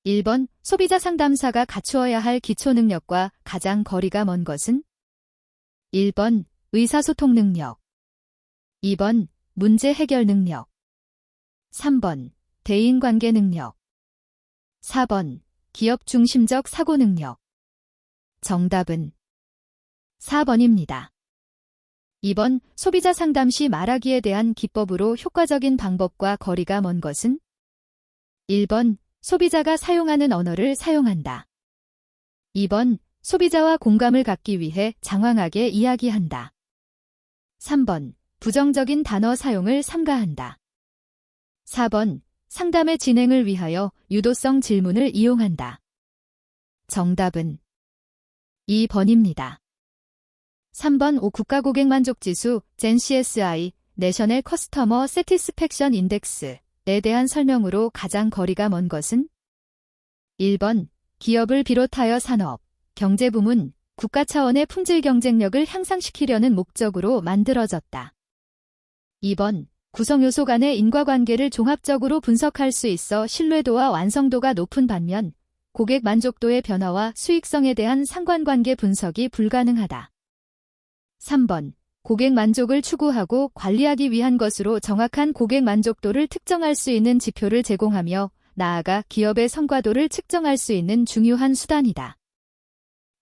1번 소비자 상담사가 갖추어야 할 기초 능력과 가장 거리가 먼 것은? 1번 의사소통 능력, 2번 문제 해결 능력, 3번 대인관계 능력, 4번 기업 중심적 사고 능력. 정답은 4번입니다. 2번 소비자 상담 시 말하기에 대한 기법으로 효과적인 방법과 거리가 먼 것은? 1번 소비자가 사용하는 언어를 사용한다. 2번 소비자와 공감을 갖기 위해 장황하게 이야기한다. 3번 부정적인 단어 사용을 삼가한다. 4번 상담의 진행을 위하여 유도성 질문을 이용한다. 정답은 2번입니다. 3번 국가 고객 만족지수 (GenCSI) 내셔널 커스터머 세티스팩션 인덱스에 대한 설명으로 가장 거리가 먼 것은? 1번 기업을 비롯하여 산업, 경제 부문, 국가 차원의 품질 경쟁력을 향상시키려는 목적으로 만들어졌다. 2번 구성 요소 간의 인과관계를 종합적으로 분석할 수 있어 신뢰도와 완성도가 높은 반면 고객 만족도의 변화와 수익성에 대한 상관관계 분석이 불가능하다. 3번 고객 만족을 추구하고 관리하기 위한 것으로 정확한 고객 만족도를 특정할 수 있는 지표를 제공하며 나아가 기업의 성과도를 측정할 수 있는 중요한 수단이다.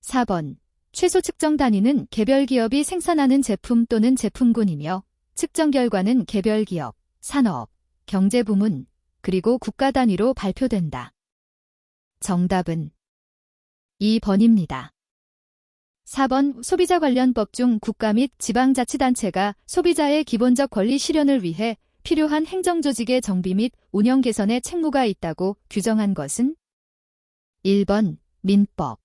4번 최소 측정 단위는 개별 기업이 생산하는 제품 또는 제품군이며 측정 결과는 개별 기업, 산업, 경제 부문, 그리고 국가 단위로 발표된다. 정답은 2번입니다. 4번 소비자 관련법 중 국가 및 지방자치단체가 소비자의 기본적 권리 실현을 위해 필요한 행정조직의 정비 및 운영 개선에 책무가 있다고 규정한 것은? 1번 민법,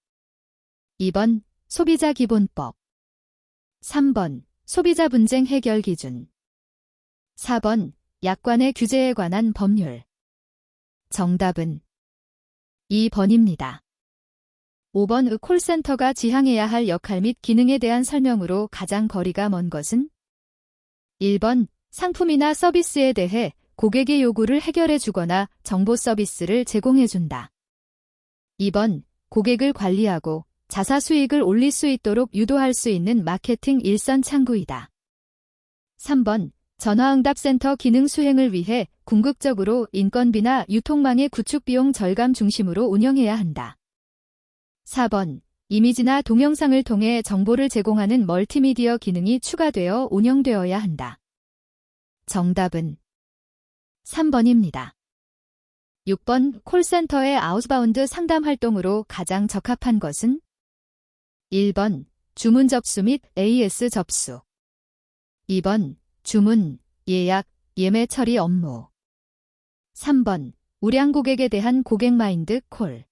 2번 소비자기본법, 3번 소비자 분쟁 해결 기준, 4번 약관의 규제에 관한 법률. 정답은 2번입니다. 5번 콜센터가 지향해야 할 역할 및 기능에 대한 설명으로 가장 거리가 먼 것은? 1번 상품이나 서비스에 대해 고객의 요구를 해결해 주거나 정보 서비스를 제공해 준다. 2번 고객을 관리하고 자사 수익을 올릴 수 있도록 유도할 수 있는 마케팅 일선 창구이다. 3번 전화응답센터 기능 수행을 위해 궁극적으로 인건비나 유통망의 구축 비용 절감 중심으로 운영해야 한다. 4번 이미지나 동영상을 통해 정보를 제공하는 멀티미디어 기능이 추가되어 운영되어야 한다. 정답은 3번입니다. 6번 콜센터의 아웃바운드 상담 활동으로 가장 적합한 것은? 1번 주문 접수 및 AS 접수, 2번 주문, 예약, 예매 처리 업무, 3번 우량 고객에 대한 고객 마인드 콜,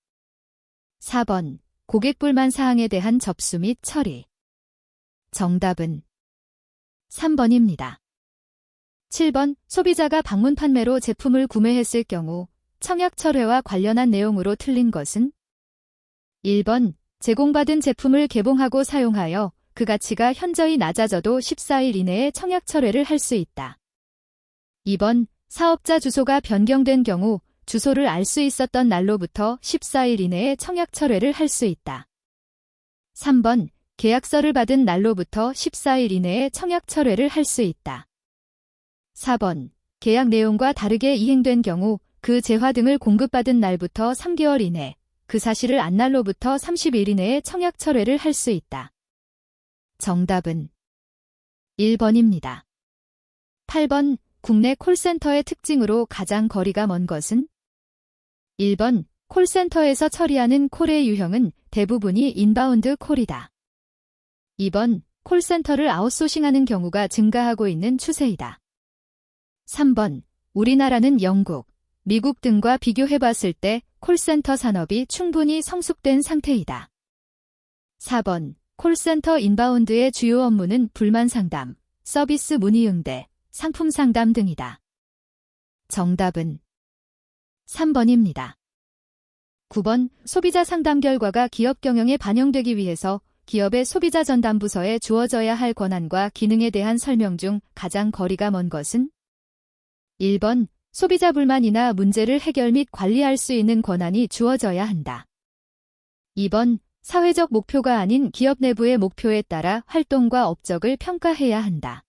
4번 고객 불만 사항에 대한 접수 및 처리. 정답은 3번입니다. 7번 소비자가 방문 판매로 제품을 구매했을 경우 청약 철회와 관련한 내용으로 틀린 것은? 1번 제공받은 제품을 개봉하고 사용하여 그 가치가 현저히 낮아져도 14일 이내에 청약 철회를 할 수 있다. 2번 사업자 주소가 변경된 경우 주소를 알 수 있었던 날로부터 14일 이내에 청약 철회를 할 수 있다. 3번 계약서를 받은 날로부터 14일 이내에 청약 철회를 할 수 있다. 4번 계약 내용과 다르게 이행된 경우 그 재화 등을 공급받은 날부터 3개월 이내, 그 사실을 안 날로부터 30일 이내에 청약 철회를 할 수 있다. 정답은 1번입니다. 8번 국내 콜센터의 특징으로 가장 거리가 먼 것은? 1번 콜센터에서 처리하는 콜의 유형은 대부분이 인바운드 콜이다. 2번 콜센터를 아웃소싱하는 경우가 증가하고 있는 추세이다. 3번 우리나라는 영국, 미국 등과 비교해봤을 때 콜센터 산업이 충분히 성숙된 상태이다. 4번 콜센터 인바운드의 주요 업무는 불만 상담, 서비스 문의 응대, 상품 상담 등이다. 정답은 3번입니다. 9번 소비자 상담 결과가 기업 경영에 반영되기 위해서 기업의 소비자 전담 부서에 주어져야 할 권한과 기능에 대한 설명 중 가장 거리가 먼 것은? 1번 소비자 불만이나 문제를 해결 및 관리할 수 있는 권한이 주어져야 한다. 2번, 사회적 목표가 아닌 기업 내부의 목표에 따라 활동과 업적을 평가해야 한다.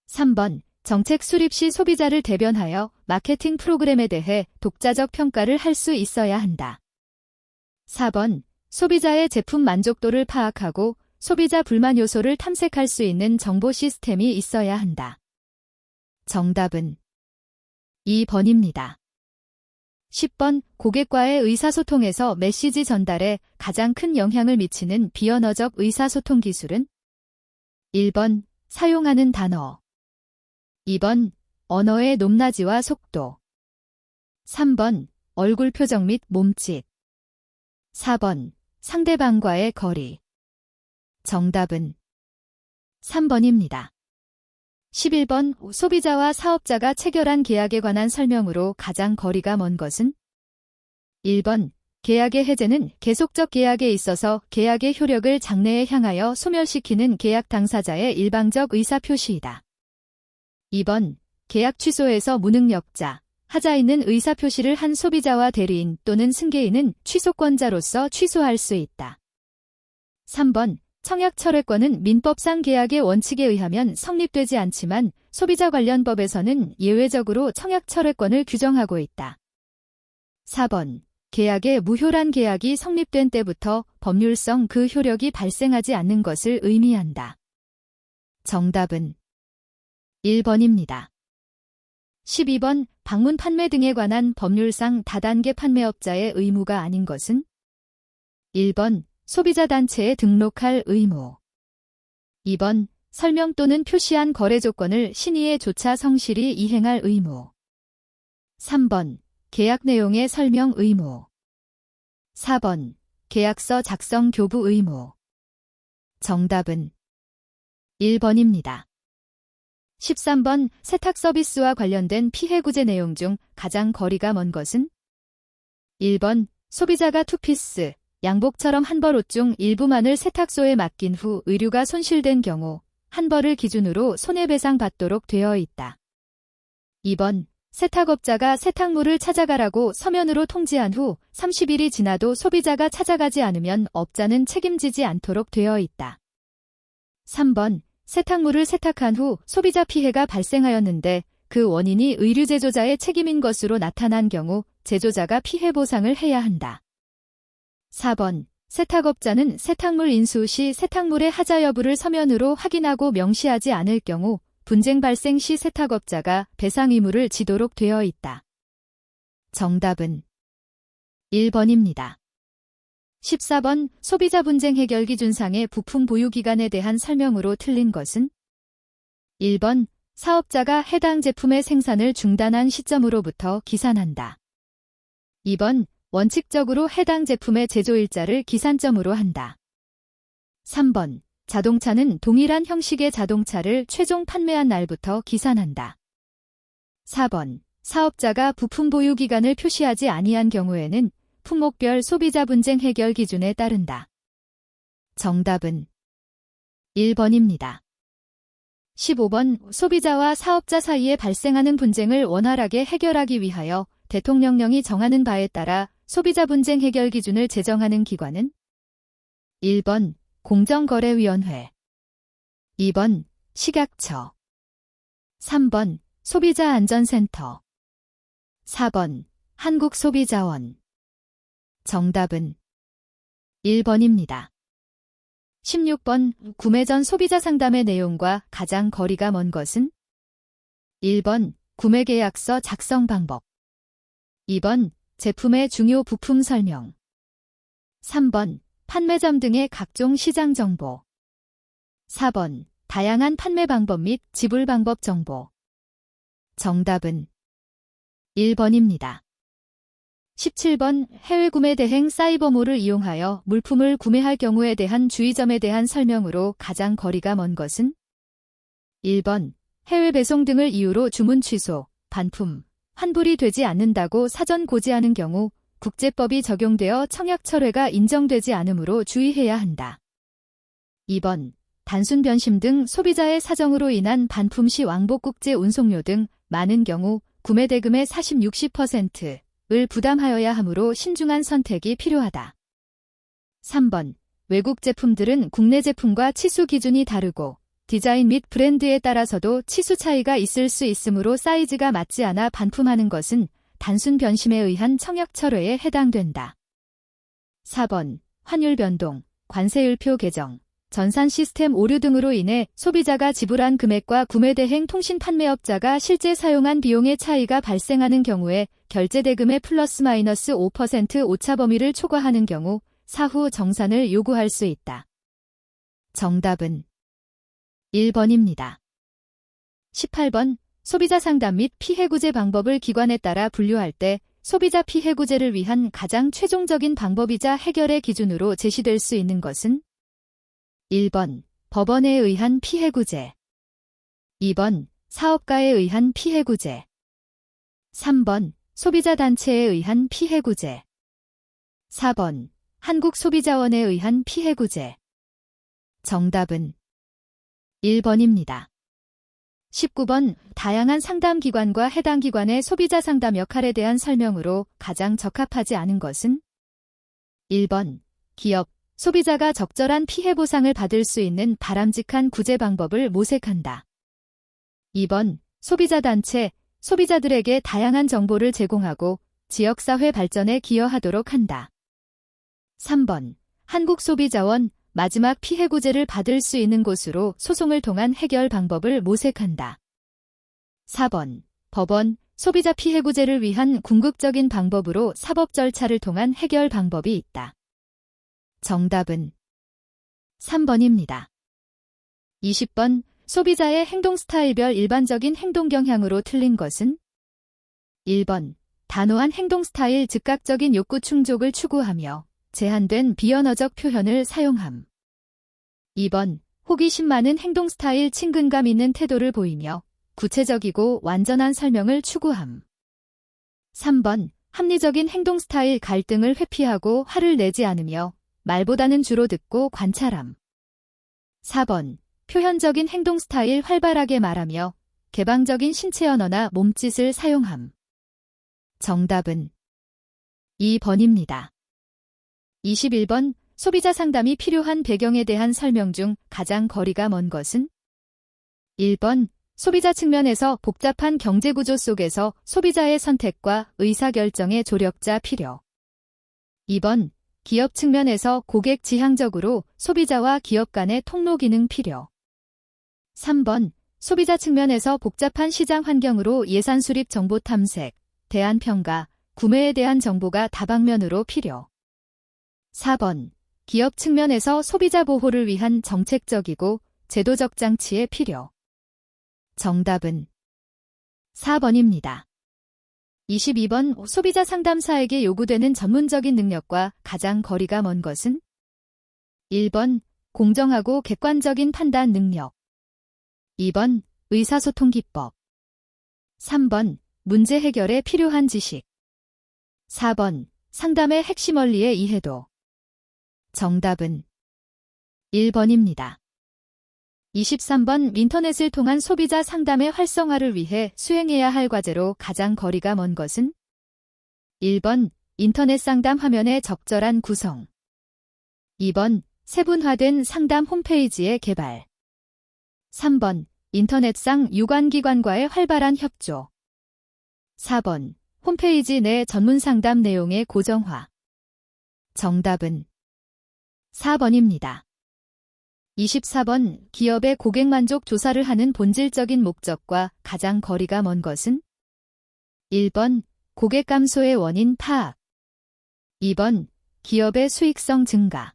3번, 정책 수립 시 소비자를 대변하여 마케팅 프로그램에 대해 독자적 평가를 할 수 있어야 한다. 4번, 소비자의 제품 만족도를 파악하고 소비자 불만 요소를 탐색할 수 있는 정보 시스템이 있어야 한다. 정답은 2번입니다. 10번, 고객과의 의사소통에서 메시지 전달에 가장 큰 영향을 미치는 비언어적 의사소통 기술은? 1번, 사용하는 단어. 2번, 언어의 높낮이와 속도. 3번, 얼굴 표정 및 몸짓. 4번, 상대방과의 거리. 정답은 3번입니다. 11번, 소비자와 사업자가 체결한 계약에 관한 설명으로 가장 거리가 먼 것은? 1번, 계약의 해제는 계속적 계약에 있어서 계약의 효력을 장래에 향하여 소멸시키는 계약 당사자의 일방적 의사표시이다. 2번, 계약 취소에서 무능력자, 하자 있는 의사표시를 한 소비자와 대리인 또는 승계인은 취소권자로서 취소할 수 있다. 3번, 청약철회권은 민법상 계약의 원칙에 의하면 성립되지 않지만 소비자 관련 법에서는 예외적으로 청약철회권을 규정하고 있다. 4번, 계약의 무효란 계약이 성립된 때부터 법률성 그 효력이 발생하지 않는 것을 의미한다. 정답은 1번입니다. 12번, 방문 판매 등에 관한 법률상 다단계 판매업자의 의무가 아닌 것은? 1번, 소비자 단체에 등록할 의무. 2번, 설명 또는 표시한 거래 조건을 신의에 조차 성실히 이행할 의무. 3번, 계약 내용의 설명 의무. 4번, 계약서 작성 교부 의무. 정답은 1번입니다. 13번, 세탁 서비스와 관련된 피해 구제 내용 중 가장 거리가 먼 것은? 1번, 소비자가 투피스, 양복처럼 한 벌 옷 중 일부만을 세탁소에 맡긴 후 의류가 손실된 경우 한 벌을 기준으로 손해배상 받도록 되어 있다. 2번, 세탁업자가 세탁물을 찾아가라고 서면으로 통지한 후 30일이 지나도 소비자가 찾아가지 않으면 업자는 책임지지 않도록 되어 있다. 3번, 세탁물을 세탁한 후 소비자 피해가 발생하였는데 그 원인이 의류 제조자의 책임인 것으로 나타난 경우 제조자가 피해 보상을 해야 한다. 4번, 세탁업자는 세탁물 인수 시 세탁물의 하자 여부를 서면으로 확인하고 명시하지 않을 경우 분쟁 발생 시 세탁업자가 배상 의무를 지도록 되어 있다. 정답은 1번입니다. 14번, 소비자 분쟁 해결 기준상의 부품 보유 기간에 대한 설명으로 틀린 것은? 1번, 사업자가 해당 제품의 생산을 중단한 시점으로부터 기산한다. 2번, 원칙적으로 해당 제품의 제조일자를 기산점으로 한다. 3번, 자동차는 동일한 형식의 자동차를 최종 판매한 날부터 기산한다. 4번, 사업자가 부품 보유 기간을 표시하지 아니한 경우에는 품목별 소비자 분쟁 해결 기준에 따른다. 정답은 1번입니다. 15번, 소비자와 사업자 사이에 발생하는 분쟁을 원활하게 해결하기 위하여 대통령령이 정하는 바에 따라 소비자 분쟁 해결 기준을 제정하는 기관은? 1번, 공정거래위원회. 2번, 식약처. 3번, 소비자안전센터. 4번, 한국소비자원. 정답은 1번입니다. 16번, 구매 전 소비자 상담의 내용과 가장 거리가 먼 것은? 1번, 구매계약서 작성 방법. 2번, 제품의 중요 부품 설명. 3번, 판매점 등의 각종 시장 정보. 4번, 다양한 판매 방법 및 지불 방법 정보. 정답은 1번입니다. 17번, 해외 구매 대행 사이버몰을 이용하여 물품을 구매할 경우에 대한 주의점에 대한 설명으로 가장 거리가 먼 것은? 1번, 해외 배송 등을 이유로 주문 취소, 반품, 환불이 되지 않는다고 사전 고지하는 경우 국제법이 적용되어 청약철회가 인정되지 않으므로 주의해야 한다. 2번, 단순 변심 등 소비자의 사정으로 인한 반품 시 왕복 국제 운송료 등 많은 경우 구매 대금의 40-60%를 부담하여야 하므로 신중한 선택이 필요하다. 3번. 외국 제품들은 국내 제품과 치수 기준이 다르고 디자인 및 브랜드에 따라서도 치수 차이가 있을 수 있으므로 사이즈가 맞지 않아 반품하는 것은 단순 변심에 의한 청약 철회에 해당된다. 4번. 환율 변동, 관세율표 개정, 전산 시스템 오류 등으로 인해 소비자가 지불한 금액과 구매대행 통신 판매업자가 실제 사용한 비용의 차이가 발생하는 경우에 결제 대금의 플러스 마이너스 5% 오차 범위를 초과하는 경우 사후 정산을 요구할 수 있다. 정답은 1번입니다. 18번. 소비자 상담 및 피해구제 방법을 기관에 따라 분류할 때 소비자 피해구제를 위한 가장 최종적인 방법이자 해결의 기준으로 제시될 수 있는 것은 1번. 법원에 의한 피해구제 2번. 사업가에 의한 피해구제 3번. 소비자단체에 의한 피해구제 4번. 한국소비자원에 의한 피해구제 정답은 1번입니다. 19번. 다양한 상담기관과 해당 기관의 소비자 상담 역할에 대한 설명으로 가장 적합하지 않은 것은 1번. 기업, 소비자가 적절한 피해 보상을 받을 수 있는 바람직한 구제 방법을 모색한다. 2번. 소비자단체, 소비자들에게 다양한 정보를 제공하고 지역사회 발전에 기여하도록 한다. 3번. 한국소비자원, 마지막 피해 구제를 받을 수 있는 곳으로 소송을 통한 해결 방법을 모색한다. 4번. 법원, 소비자 피해 구제를 위한 궁극적인 방법으로 사법 절차를 통한 해결 방법이 있다. 정답은 3번입니다. 20번. 소비자의 행동 스타일별 일반적인 행동 경향으로 틀린 것은 1번. 단호한 행동 스타일 즉각적인 욕구 충족을 추구하며 제한된 비언어적 표현을 사용함. 2번. 호기심 많은 행동 스타일 친근감 있는 태도를 보이며 구체적이고 완전한 설명을 추구함. 3번. 합리적인 행동 스타일 갈등을 회피하고 화를 내지 않으며 말보다는 주로 듣고 관찰함. 4번. 표현적인 행동 스타일 활발하게 말하며 개방적인 신체 언어나 몸짓을 사용함. 정답은 2번입니다. 21번. 소비자 상담이 필요한 배경에 대한 설명 중 가장 거리가 먼 것은 1번. 소비자 측면에서 복잡한 경제구조 속에서 소비자의 선택과 의사결정의 조력자 필요. 2번. 기업 측면에서 고객 지향적으로 소비자와 기업 간의 통로 기능 필요. 3번. 소비자 측면에서 복잡한 시장 환경으로 예산 수립 정보 탐색, 대안 평가, 구매에 대한 정보가 다방면으로 필요. 4번. 기업 측면에서 소비자 보호를 위한 정책적이고 제도적 장치의 필요. 정답은 4번입니다. 22번. 소비자 상담사에게 요구되는 전문적인 능력과 가장 거리가 먼 것은 1번. 공정하고 객관적인 판단 능력 2번. 의사소통 기법 3번. 문제 해결에 필요한 지식 4번. 상담의 핵심 원리의 이해도 정답은 1번입니다. 23번. 인터넷을 통한 소비자 상담의 활성화를 위해 수행해야 할 과제로 가장 거리가 먼 것은 1번. 인터넷 상담 화면의 적절한 구성 2번. 세분화된 상담 홈페이지의 개발 3번. 인터넷상 유관기관과의 활발한 협조 4번. 홈페이지 내 전문 상담 내용의 고정화 정답은 4번입니다. 24번. 기업의 고객만족 조사를 하는 본질적인 목적과 가장 거리가 먼 것은 1번. 고객 감소의 원인 파악 2번. 기업의 수익성 증가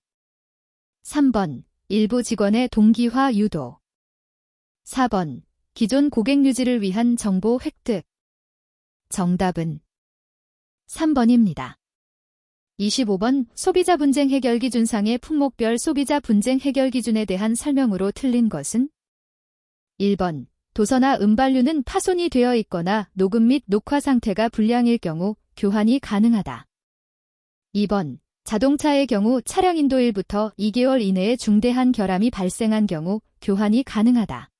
3번. 일부 직원의 동기화 유도 4번. 기존 고객 유지를 위한 정보 획득 정답은 3번입니다. 25번. 소비자 분쟁 해결 기준상의 품목별 소비자 분쟁 해결 기준에 대한 설명으로 틀린 것은 1번. 도서나 음반류는 파손이 되어 있거나 녹음 및 녹화 상태가 불량일 경우 교환이 가능하다. 2번. 자동차의 경우 차량 인도일부터 2개월 이내에 중대한 결함이 발생한 경우 교환이 가능하다.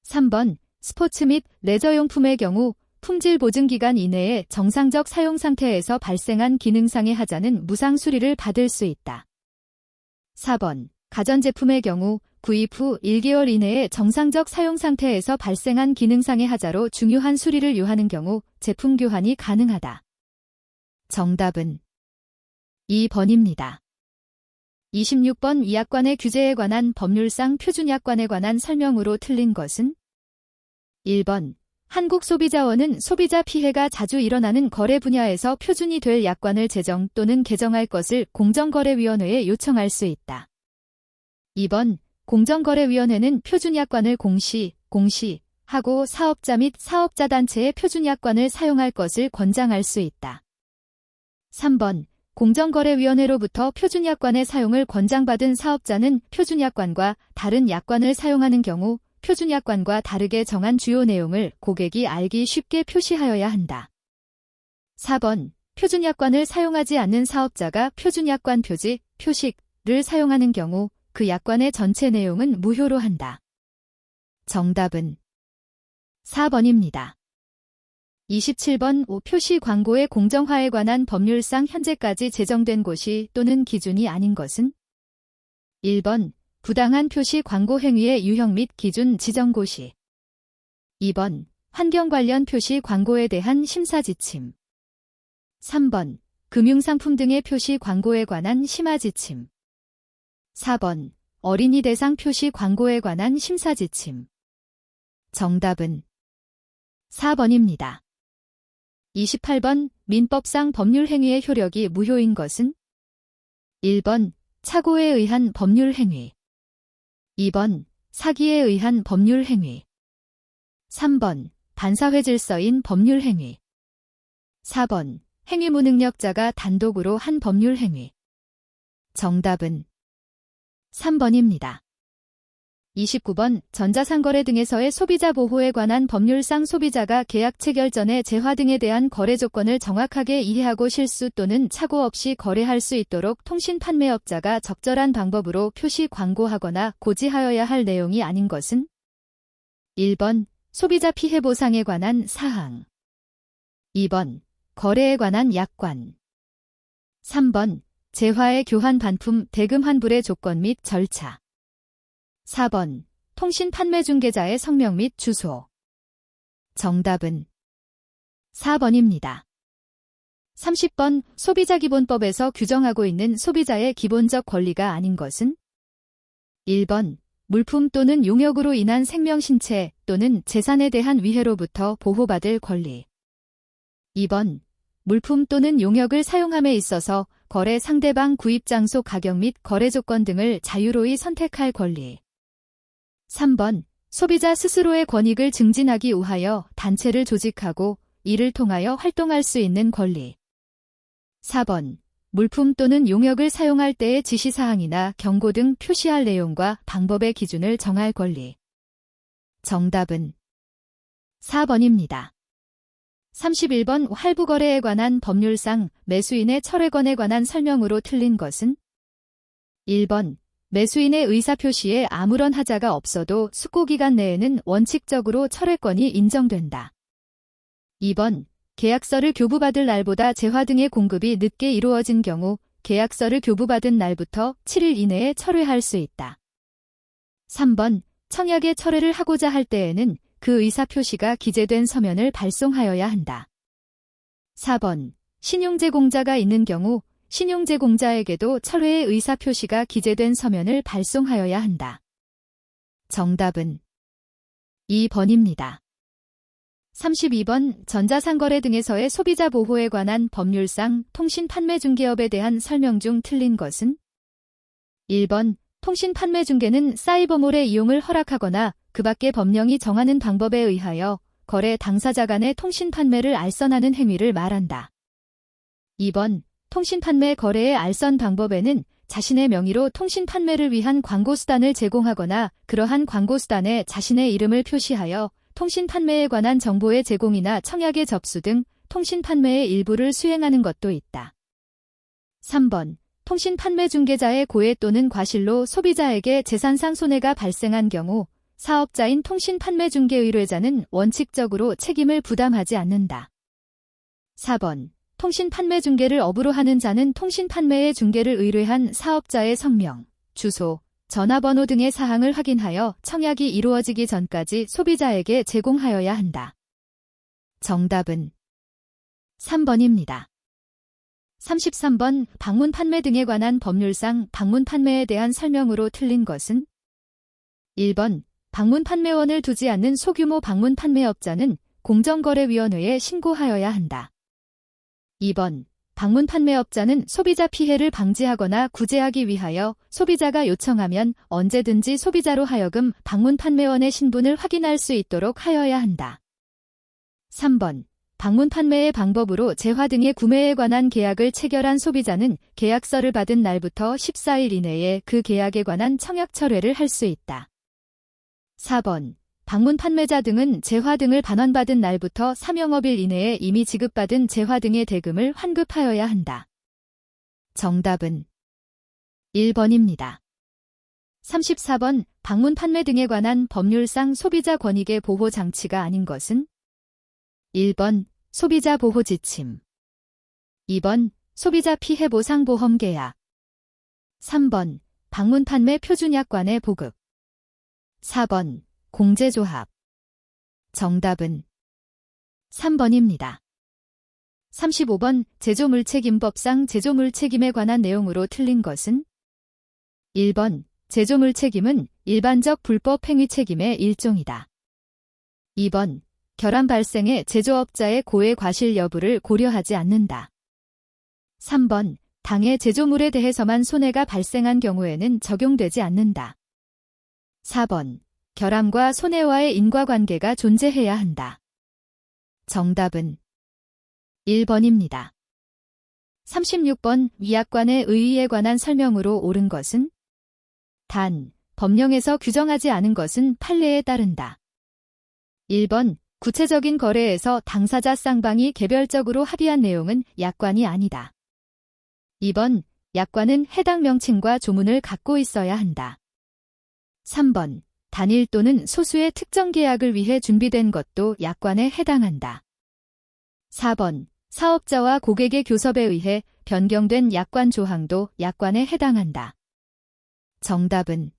3번. 스포츠 및 레저용품의 경우 품질 보증 기간 이내에 정상적 사용 상태에서 발생한 기능상의 하자는 무상 수리를 받을 수 있다. 4번. 가전제품의 경우 구입 후 1개월 이내에 정상적 사용 상태에서 발생한 기능상의 하자로 중요한 수리를 요하는 경우 제품 교환이 가능하다. 정답은 2번입니다. 26번 이 약관의 규제에 관한 법률상 표준약관에 관한 설명으로 틀린 것은 1번 한국소비자원은 소비자 피해가 자주 일어나는 거래 분야에서 표준이 될 약관을 제정 또는 개정할 것을 공정거래위원회에 요청할 수 있다. 2번 공정거래위원회는 표준약관을 공시하고 사업자 및 사업자단체의 표준약관을 사용할 것을 권장할 수 있다. 3번 공정거래위원회로부터 표준약관의 사용을 권장받은 사업자는 표준약관과 다른 약관을 사용하는 경우 표준약관과 다르게 정한 주요 내용을 고객이 알기 쉽게 표시하여야 한다. 4번 표준약관을 사용하지 않는 사업자가 표준약관 표지, 표식을 사용하는 경우 그 약관의 전체 내용은 무효로 한다. 정답은 4번입니다. 27번 표시 광고의 공정화에 관한 법률상 현재까지 제정된 곳이 또는 기준이 아닌 것은 1번 부당한 표시 광고 행위의 유형 및 기준 지정 고시 2번 환경 관련 표시 광고에 대한 심사 지침 3번 금융상품 등의 표시 광고에 관한 심화 지침 4번 어린이 대상 표시 광고에 관한 심사 지침 정답은 4번입니다. 28번 민법상 법률 행위의 효력이 무효인 것은 1번 착오에 의한 법률 행위 2번 사기에 의한 법률 행위 3번 반사회 질서인 법률 행위 4번 행위 무능력자가 단독으로 한 법률 행위 정답은 3번입니다. 29번 전자상거래 등에서의 소비자 보호에 관한 법률상 소비자가 계약 체결 전에 재화 등에 대한 거래 조건을 정확하게 이해하고 실수 또는 착오 없이 거래할 수 있도록 통신판매업자가 적절한 방법으로 표시 광고하거나 고지하여야 할 내용이 아닌 것은 1번 소비자 피해 보상에 관한 사항 2번 거래에 관한 약관 3번 재화의 교환 반품 대금 환불의 조건 및 절차 4번 통신판매중개자의 성명 및 주소 정답은 4번입니다. 30번 소비자기본법에서 규정하고 있는 소비자의 기본적 권리가 아닌 것은 1번 물품 또는 용역으로 인한 생명 신체 또는 재산에 대한 위해로부터 보호받을 권리 2번 물품 또는 용역을 사용함에 있어서 거래 상대방 구입 장소 가격 및 거래 조건 등을 자유로이 선택할 권리 3번 소비자 스스로의 권익을 증진하기 위하여 단체를 조직하고 이를 통하여 활동할 수 있는 권리 4번 물품 또는 용역을 사용할 때의 지시사항이나 경고 등 표시할 내용과 방법의 기준을 정할 권리 정답은 4번입니다. 31번 할부거래에 관한 법률상 매수인의 철회권에 관한 설명으로 틀린 것은 1번 매수인의 의사표시에 아무런 하자가 없어도 숙고기간 내에는 원칙적으로 철회권이 인정된다. 2번 계약서를 교부받을 날보다 재화 등의 공급이 늦게 이루어진 경우 계약서를 교부받은 날부터 7일 이내에 철회할 수 있다. 3번 청약의 철회를 하고자 할 때에는 그 의사표시가 기재된 서면을 발송하여야 한다. 4번 신용제공자가 있는 경우 신용제공자에게도 철회의 의사표시가 기재된 서면을 발송하여야 한다. 정답은 2번입니다. 32번 전자상거래 등에서의 소비자 보호에 관한 법률상 통신판매중개업에 대한 설명 중 틀린 것은 1번 통신판매중개는 사이버몰의 이용을 허락하거나 그 밖의 법령이 정하는 방법에 의하여 거래 당사자 간의 통신판매를 알선하는 행위를 말한다. 2번 통신판매 거래의 알선 방법에는 자신의 명의로 통신판매를 위한 광고수단을 제공하거나 그러한 광고수단에 자신의 이름을 표시하여 통신판매에 관한 정보의 제공이나 청약의 접수 등 통신판매의 일부를 수행하는 것도 있다. 3번 통신판매 중개자의 고의 또는 과실로 소비자에게 재산상 손해가 발생한 경우 사업자인 통신판매중개의뢰자는 원칙적으로 책임을 부담하지 않는다. 4번. 통신판매중개를 업으로 하는 자는 통신판매의 중개를 의뢰한 사업자의 성명, 주소, 전화번호 등의 사항을 확인하여 청약이 이루어지기 전까지 소비자에게 제공하여야 한다. 정답은 3번입니다. 33번. 방문 판매 등에 관한 법률상 방문 판매에 대한 설명으로 틀린 것은? 1번. 방문 판매원을 두지 않는 소규모 방문 판매업자는 공정거래위원회에 신고하여야 한다. 2번. 방문 판매업자는 소비자 피해를 방지하거나 구제하기 위하여 소비자가 요청하면 언제든지 소비자로 하여금 방문 판매원의 신분을 확인할 수 있도록 하여야 한다. 3번. 방문 판매의 방법으로 재화 등의 구매에 관한 계약을 체결한 소비자는 계약서를 받은 날부터 14일 이내에 그 계약에 관한 청약 철회를 할 수 있다. 4번. 방문 판매자 등은 재화 등을 반환받은 날부터 3영업일 이내에 이미 지급받은 재화 등의 대금을 환급하여야 한다. 정답은 1번입니다. 34번. 방문 판매 등에 관한 법률상 소비자 권익의 보호 장치가 아닌 것은? 1번. 소비자 보호 지침. 2번. 소비자 피해 보상 보험 계약. 3번. 방문 판매 표준약관의 보급. 4번. 공제조합. 정답은 3번입니다. 35번. 제조물책임법상 제조물책임에 관한 내용으로 틀린 것은? 1번. 제조물책임은 일반적 불법 행위 책임의 일종이다. 2번. 결함 발생에 제조업자의 고의 과실 여부를 고려하지 않는다. 3번. 당해 제조물에 대해서만 손해가 발생한 경우에는 적용되지 않는다. 4번. 결함과 손해와의 인과관계가 존재해야 한다. 정답은 1번입니다. 36번. 위약관의 의의에 관한 설명으로 옳은 것은? 단, 법령에서 규정하지 않은 것은 판례에 따른다. 1번. 구체적인 거래에서 당사자 쌍방이 개별적으로 합의한 내용은 약관이 아니다. 2번. 약관은 해당 명칭과 조문을 갖고 있어야 한다. 3번. 단일 또는 소수의 특정 계약을 위해 준비된 것도 약관에 해당한다. 4번. 사업자와 고객의 교섭에 의해 변경된 약관 조항도 약관에 해당한다. 정답은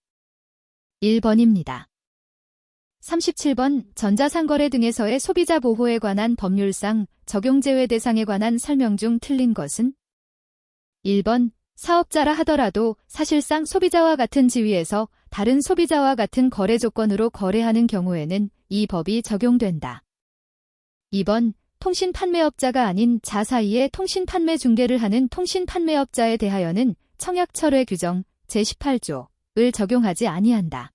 1번입니다. 37번. 전자상거래 등에서의 소비자 보호에 관한 법률상 적용제외 대상에 관한 설명 중 틀린 것은? 1번. 사업자라 하더라도 사실상 소비자와 같은 지위에서 다른 소비자와 같은 거래 조건으로 거래하는 경우에는 이 법이 적용된다. 2번. 통신판매업자가 아닌 자 사이에 통신판매 중개를 하는 통신판매업자에 대하여는 청약철회 규정 제18조를 적용하지 아니한다.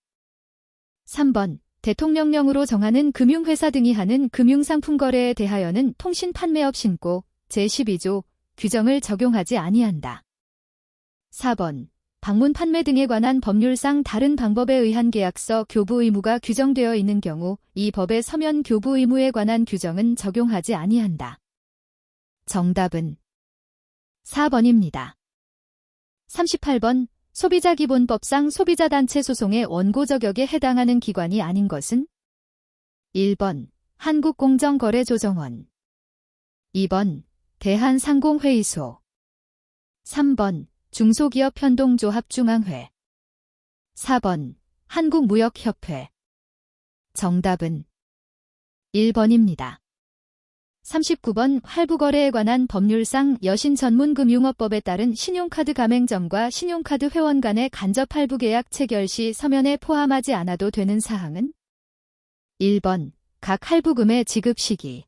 3번. 대통령령으로 정하는 금융회사 등이 하는 금융상품 거래에 대하여는 통신판매업 신고 제12조 규정을 적용하지 아니한다. 4번. 방문 판매 등에 관한 법률상 다른 방법에 의한 계약서 교부 의무가 규정되어 있는 경우 이 법의 서면 교부 의무에 관한 규정은 적용하지 아니한다. 정답은 4번입니다. 38번. 소비자기본법상 소비자단체 소송의 원고 저격에 해당하는 기관이 아닌 것은? 1번. 한국공정거래조정원. 2번. 대한상공회의소. 3번. 중소기업협동조합중앙회. 4번. 한국무역협회. 정답은 1번입니다. 39번. 할부거래에 관한 법률상 여신전문금융업법에 따른 신용카드 가맹점과 신용카드 회원 간의 간접 할부계약 체결 시 서면에 포함하지 않아도 되는 사항은? 1번. 각 할부금의 지급 시기.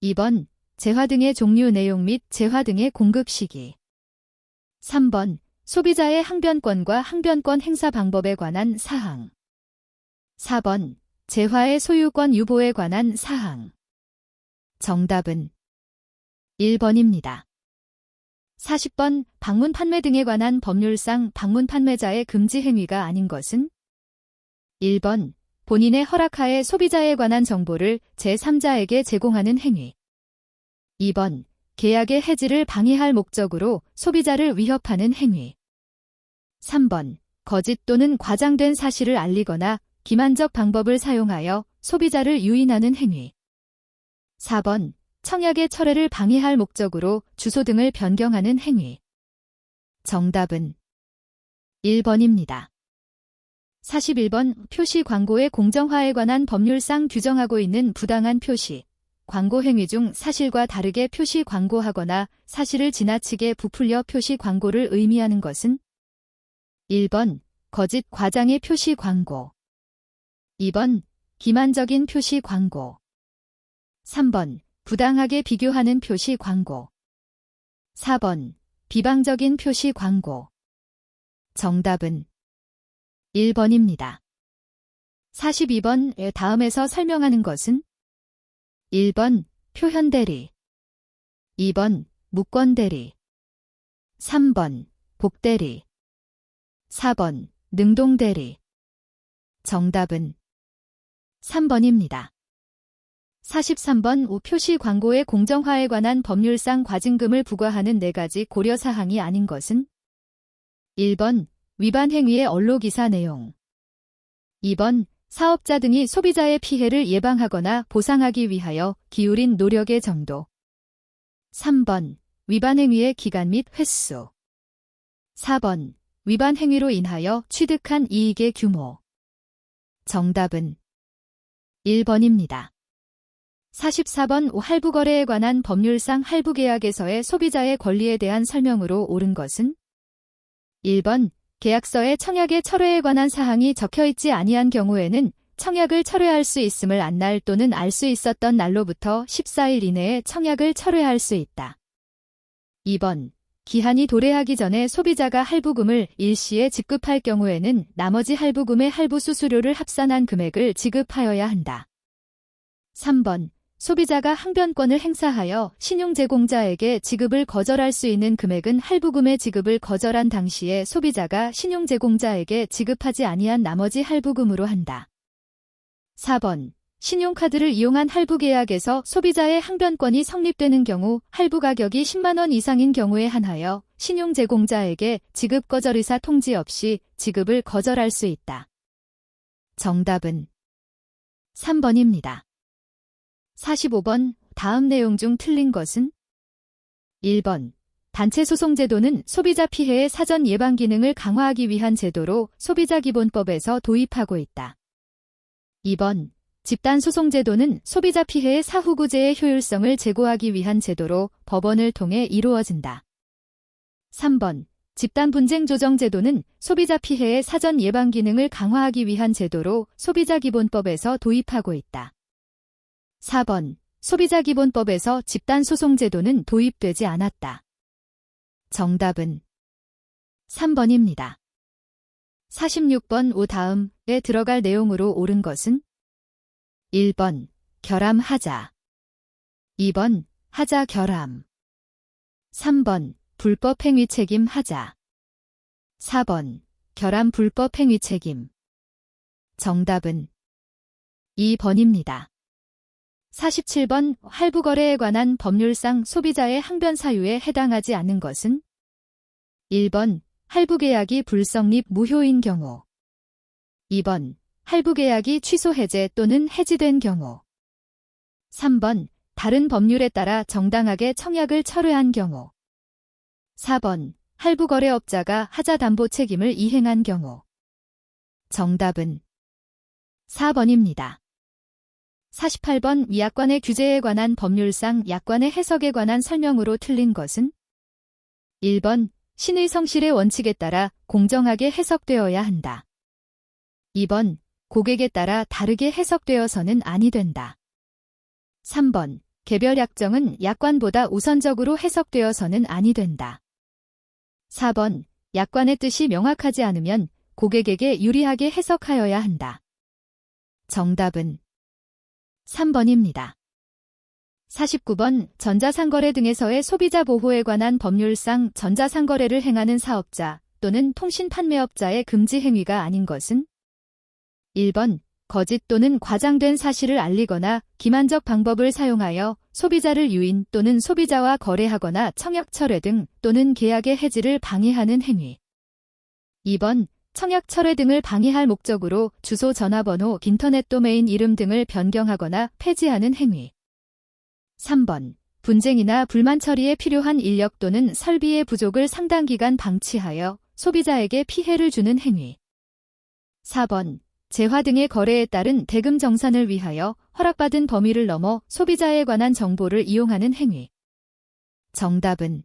2번. 재화 등의 종류 내용 및 재화 등의 공급 시기. 3번. 소비자의 항변권과 항변권 행사 방법에 관한 사항. 4번. 재화의 소유권 유보에 관한 사항. 정답은 1번입니다. 40번. 방문 판매 등에 관한 법률상 방문 판매자의 금지 행위가 아닌 것은? 1번. 본인의 허락하에 소비자에 관한 정보를 제3자에게 제공하는 행위. 2번. 계약의 해지를 방해할 목적으로 소비자를 위협하는 행위. 3번. 거짓 또는 과장된 사실을 알리거나 기만적 방법을 사용하여 소비자를 유인하는 행위. 4번. 청약의 철회를 방해할 목적으로 주소 등을 변경하는 행위. 정답은 1번입니다. 41번. 표시 광고의 공정화에 관한 법률상 규정하고 있는 부당한 표시. 광고 행위 중 사실과 다르게 표시 광고하거나 사실을 지나치게 부풀려 표시 광고를 의미하는 것은? 1번. 거짓 과장의 표시 광고. 2번. 기만적인 표시 광고. 3번. 부당하게 비교하는 표시 광고. 4번. 비방적인 표시 광고. 정답은 1번입니다. 42번. 다음에서 설명하는 것은? 1번. 표현 대리. 2번. 무권 대리. 3번. 복 대리. 4번. 능동 대리. 정답은 3번입니다. 43번. 표시 광고의 공정화에 관한 법률상 과징금을 부과하는 4가지 고려사항이 아닌 것은? 1번. 위반 행위의 언로기사 내용. 2번. 사업자 등이 소비자의 피해를 예방하거나 보상하기 위하여 기울인 노력의 정도. 3번. 위반 행위의 기간 및 횟수. 4번. 위반 행위로 인하여 취득한 이익의 규모. 정답은 1번입니다. 44번. 할부거래에 관한 법률상 할부계약에서의 소비자의 권리에 대한 설명으로 옳은 것은? 1번. 계약서에 청약의 철회에 관한 사항이 적혀있지 아니한 경우에는 청약을 철회할 수 있음을 안 날 또는 알 수 있었던 날로부터 14일 이내에 청약을 철회할 수 있다. 2번. 기한이 도래하기 전에 소비자가 할부금을 일시에 지급할 경우에는 나머지 할부금의 할부 수수료를 합산한 금액을 지급하여야 한다. 3번. 소비자가 항변권을 행사하여 신용제공자에게 지급을 거절할 수 있는 금액은 할부금의 지급을 거절한 당시에 소비자가 신용제공자에게 지급하지 아니한 나머지 할부금으로 한다. 4번. 신용카드를 이용한 할부계약에서 소비자의 항변권이 성립되는 경우 할부가격이 10만 원 이상인 경우에 한하여 신용제공자에게 지급 거절 의사 통지 없이 지급을 거절할 수 있다. 정답은 3번입니다. 45번. 다음 내용 중 틀린 것은? 1번. 단체소송제도는 소비자 피해의 사전 예방 기능을 강화하기 위한 제도로 소비자기본법에서 도입하고 있다. 2번. 집단소송제도는 소비자 피해의 사후구제의 효율성을 제고하기 위한 제도로 법원을 통해 이루어진다. 3번. 집단분쟁조정제도는 소비자 피해의 사전 예방 기능을 강화하기 위한 제도로 소비자기본법에서 도입하고 있다. 4번. 소비자기본법에서 집단소송제도는 도입되지 않았다. 정답은 3번입니다. 46번. 다음에 들어갈 내용으로 옳은 것은? 1번. 결함하자. 2번. 하자 결함. 3번. 불법 행위 책임 하자. 4번. 결함 불법 행위 책임. 정답은 2번입니다. 47번. 할부거래에 관한 법률상 소비자의 항변 사유에 해당하지 않는 것은? 1번. 할부계약이 불성립 무효인 경우. 2번. 할부계약이 취소 해제 또는 해지된 경우. 3번. 다른 법률에 따라 정당하게 청약을 철회한 경우. 4번. 할부거래업자가 하자담보 책임을 이행한 경우. 정답은 4번입니다. 48번. 약관의 규제에 관한 법률상 약관의 해석에 관한 설명으로 틀린 것은? 1번. 신의 성실의 원칙에 따라 공정하게 해석되어야 한다. 2번. 고객에 따라 다르게 해석되어서는 아니 된다. 3번. 개별 약정은 약관보다 우선적으로 해석되어서는 아니 된다. 4번. 약관의 뜻이 명확하지 않으면 고객에게 유리하게 해석하여야 한다. 정답은 3번입니다. 49번. 전자상거래 등에서의 소비자 보호에 관한 법률상 전자상거래를 행하는 사업자 또는 통신판매업자의 금지 행위가 아닌 것은? 1번. 거짓 또는 과장된 사실을 알리거나 기만적 방법을 사용하여 소비자를 유인 또는 소비자와 거래하거나 청약 철회 등 또는 계약의 해지를 방해하는 행위. 2번. 청약 철회 등을 방해할 목적으로 주소, 전화번호, 인터넷 도메인 이름 등을 변경하거나 폐지하는 행위. 3번. 분쟁이나 불만 처리에 필요한 인력 또는 설비의 부족을 상당 기간 방치하여 소비자에게 피해를 주는 행위. 4번. 재화 등의 거래에 따른 대금 정산을 위하여 허락받은 범위를 넘어 소비자에 관한 정보를 이용하는 행위. 정답은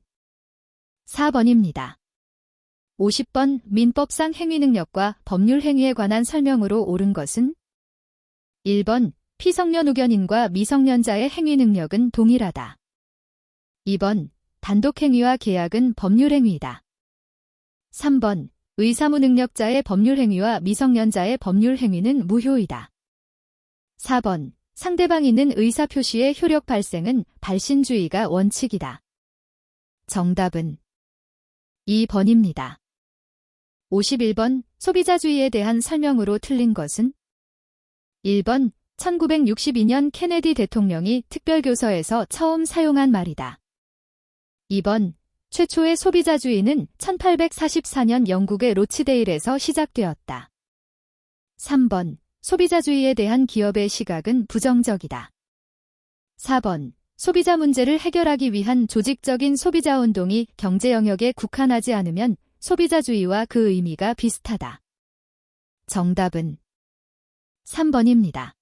4번입니다. 50번. 민법상 행위 능력과 법률 행위에 관한 설명으로 옳은 것은? 1번. 피성년 우견인과 미성년자의 행위 능력은 동일하다. 2번. 단독행위와 계약은 법률행위이다. 3번. 의사무능력자의 법률행위와 미성년자의 법률행위는 무효이다. 4번. 상대방 있는 의사표시의 효력 발생은 발신주의가 원칙이다. 정답은 2번입니다. 51번. 소비자주의에 대한 설명으로 틀린 것은? 1번. 1962년 케네디 대통령이 특별교서에서 처음 사용한 말이다. 2번. 최초의 소비자주의는 1844년 영국의 로치데일에서 시작되었다. 3번. 소비자주의에 대한 기업의 시각은 부정적이다. 4번. 소비자 문제를 해결하기 위한 조직적인 소비자운동이 경제 영역에 국한하지 않으면 소비자주의와 그 의미가 비슷하다. 정답은 3번입니다.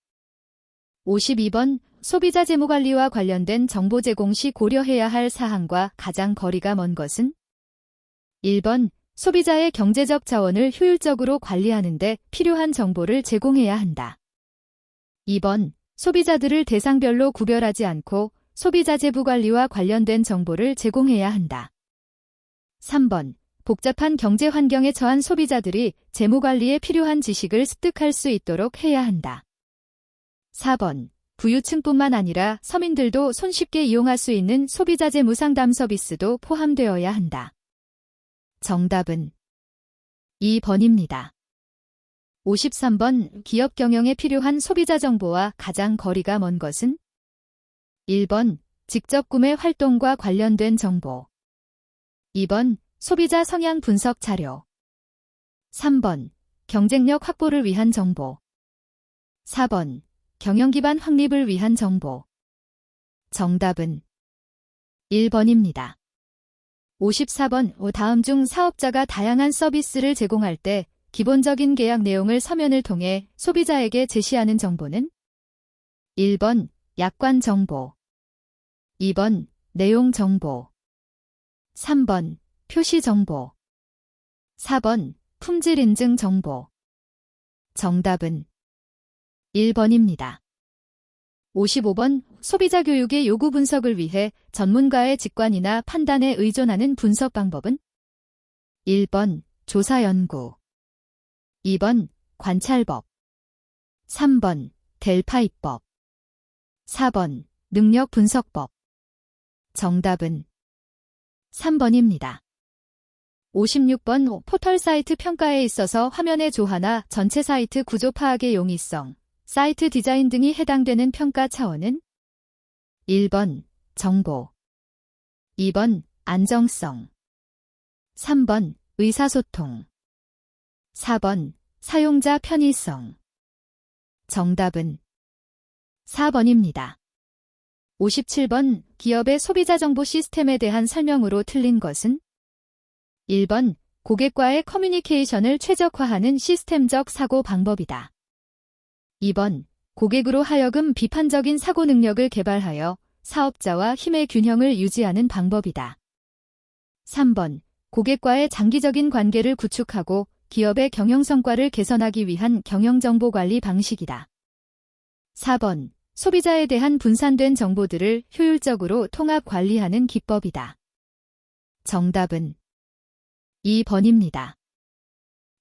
52번. 소비자 재무관리와 관련된 정보 제공 시 고려해야 할 사항과 가장 거리가 먼 것은? 1번. 소비자의 경제적 자원을 효율적으로 관리하는 데 필요한 정보를 제공해야 한다. 2번. 소비자들을 대상별로 구별하지 않고 소비자 재무 관리와 관련된 정보를 제공해야 한다. 3번. 복잡한 경제 환경에 처한 소비자들이 재무 관리에 필요한 지식을 습득할 수 있도록 해야 한다. 4번. 부유층뿐만 아니라 서민들도 손쉽게 이용할 수 있는 소비자 재무 상담 서비스도 포함되어야 한다. 정답은 2번입니다. 53번. 기업 경영에 필요한 소비자 정보와 가장 거리가 먼 것은? 1번. 직접 구매 활동과 관련된 정보. 2번. 소비자 성향 분석 자료. 3번. 경쟁력 확보를 위한 정보. 4번. 경영 기반 확립을 위한 정보. 정답은 1번입니다. 54번. 다음 중 사업자가 다양한 서비스를 제공할 때 기본적인 계약 내용을 서면을 통해 소비자에게 제시하는 정보는? 1번. 약관 정보. 2번. 내용 정보. 3번. 표시 정보. 4번. 품질 인증 정보. 정답은 1번입니다. 55번. 소비자 교육의 요구 분석을 위해 전문가의 직관이나 판단에 의존하는 분석 방법은? 1번. 조사 연구. 2번. 관찰법. 3번. 델파이법. 4번. 능력 분석법. 정답은 3번입니다. 56번. 포털 사이트 평가에 있어서 화면의 조화나 전체 사이트 구조 파악의 용이성, 사이트 디자인 등이 해당되는 평가 차원은? 1번. 정보. 2번. 안정성. 3번. 의사소통. 4번. 사용자 편의성. 정답은 4번입니다. 57번. 기업의 소비자 정보 시스템에 대한 설명으로 틀린 것은? 1번. 고객과의 커뮤니케이션을 최적화하는 시스템적 사고 방법이다. 2번. 고객으로 하여금 비판적인 사고 능력을 개발하여 사업자와 힘의 균형을 유지하는 방법이다. 3번. 고객과의 장기적인 관계를 구축하고 기업의 경영 성과를 개선하기 위한 경영정보관리 방식이다. 4번. 소비자에 대한 분산된 정보들을 효율적으로 통합 관리하는 기법이다. 정답은 2번입니다.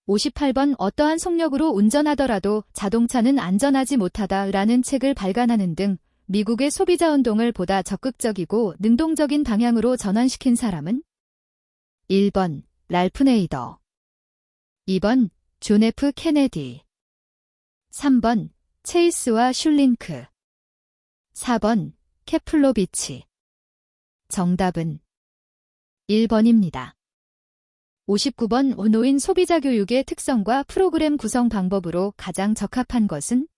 58번. 어떠한 속력으로 운전하더라도 자동차는 안전하지 못하다라는 책을 발간하는 등 미국의 소비자 운동을 보다 적극적이고 능동적인 방향으로 전환시킨 사람은? 1번. 랄프 네이더. 2번. 존 F. 케네디. 3번. 체이스와 슐링크. 4번. 케플로비치. 정답은 1번입니다. 59번 노인 소비자 교육의 특성과 프로그램 구성 방법으로 가장 적합한 것은?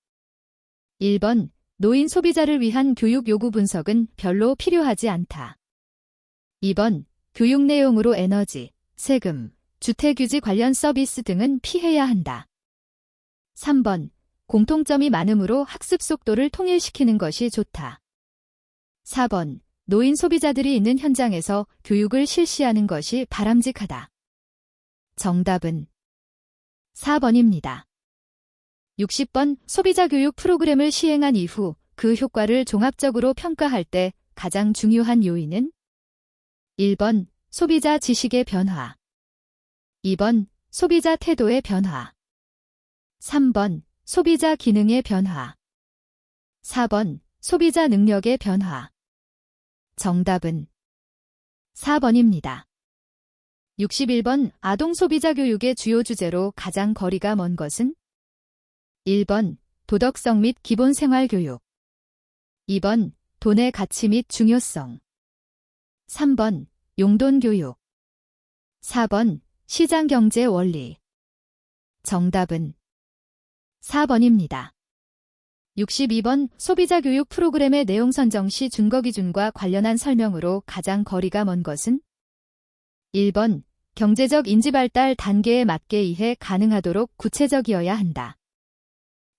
1번 노인 소비자를 위한 교육 요구 분석은 별로 필요하지 않다. 2번 교육 내용으로 에너지, 세금, 주택유지 관련 서비스 등은 피해야 한다. 3번 공통점이 많으므로 학습 속도를 통일시키는 것이 좋다. 4번 노인 소비자들이 있는 현장에서 교육을 실시하는 것이 바람직하다. 정답은 4번입니다. 60번 소비자 교육 프로그램을 시행한 이후 그 효과를 종합적으로 평가할 때 가장 중요한 요인은? 1번 소비자 지식의 변화, 2번 소비자 태도의 변화, 3번 소비자 기능의 변화, 4번 소비자 능력의 변화. 정답은 4번입니다. 61번 아동 소비자 교육의 주요 주제로 가장 거리가 먼 것은? 1번 도덕성 및 기본 생활 교육, 2번 돈의 가치 및 중요성, 3번 용돈 교육, 4번 시장 경제 원리. 정답은 4번입니다. 62번 소비자 교육 프로그램의 내용 선정 시 준거 기준과 관련한 설명으로 가장 거리가 먼 것은? 1번 경제적 인지 발달 단계에 맞게 이해 가능하도록 구체적이어야 한다.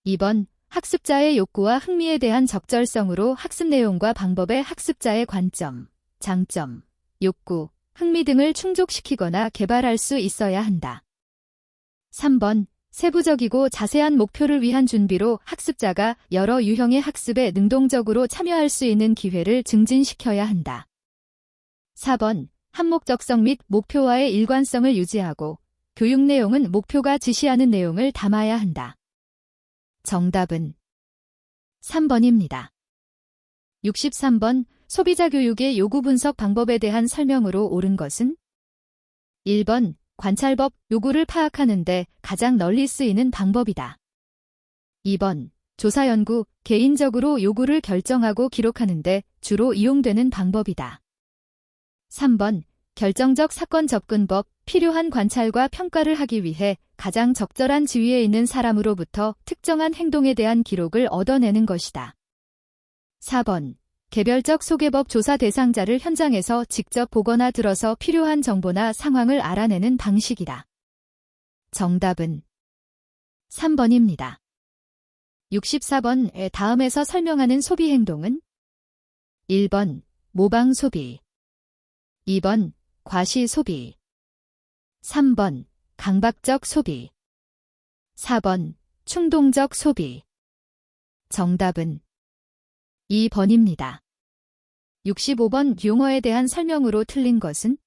2번 학습자의 욕구와 흥미에 대한 적절성으로 학습 내용과 방법에 학습자의 관점, 장점, 욕구, 흥미 등을 충족시키거나 개발할 수 있어야 한다. 3번 세부적이고 자세한 목표를 위한 준비로 학습자가 여러 유형의 학습에 능동적으로 참여할 수 있는 기회를 증진시켜야 한다. 4번 한목적성 및 목표와의 일관성을 유지하고 교육 내용은 목표가 지시하는 내용을 담아야 한다. 정답은 3번입니다. 63번 소비자 교육의 요구 분석 방법에 대한 설명으로 옳은 것은? 1번 관찰법 요구를 파악하는 데 가장 널리 쓰이는 방법이다. 2번 조사 연구 개인적으로 요구를 결정하고 기록하는 데 주로 이용되는 방법이다. 3번 결정적 사건 접근법 필요한 관찰과 평가를 하기 위해 가장 적절한 지위에 있는 사람으로부터 특정한 행동에 대한 기록을 얻어내는 것이다. 4번 개별적 소개법 조사 대상자를 현장에서 직접 보거나 들어서 필요한 정보나 상황을 알아내는 방식이다. 정답은 3번입니다. 64번 다음에서 설명하는 소비 행동은? 1번 모방 소비, 2번 과시 소비, 3번 강박적 소비, 4번 충동적 소비. 정답은 2번입니다. 65번 용어에 대한 설명으로 틀린 것은?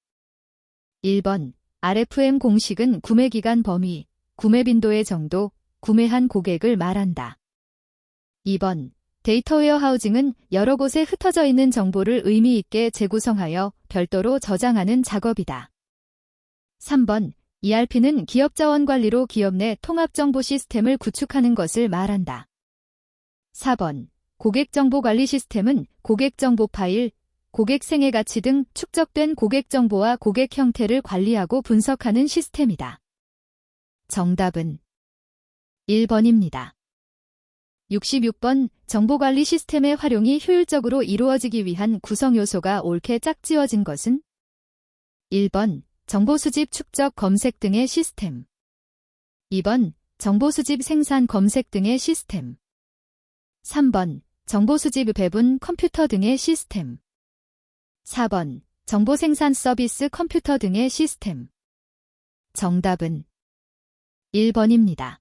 1번 RFM 공식은 구매기간 범위, 구매 빈도의 정도, 구매한 고객을 말한다. 2번 데이터 웨어하우징은 여러 곳에 흩어져 있는 정보를 의미 있게 재구성하여 별도로 저장하는 작업이다. 3번 ERP는 기업 자원 관리로 기업 내 통합 정보 시스템을 구축하는 것을 말한다. 4번 고객정보관리 시스템은 고객정보 파일, 고객 생애 가치 등 축적된 고객 정보와 고객 형태를 관리하고 분석하는 시스템이다. 정답은 1번입니다. 66번 정보관리 시스템의 활용이 효율적으로 이루어지기 위한 구성 요소가 옳게 짝지어진 것은? 1번 정보수집 축적 검색 등의 시스템, 2번 정보수집 생산 검색 등의 시스템, 3번 정보수집 배분 컴퓨터 등의 시스템, 4번 정보 생산 서비스 컴퓨터 등의 시스템. 정답은 1번입니다.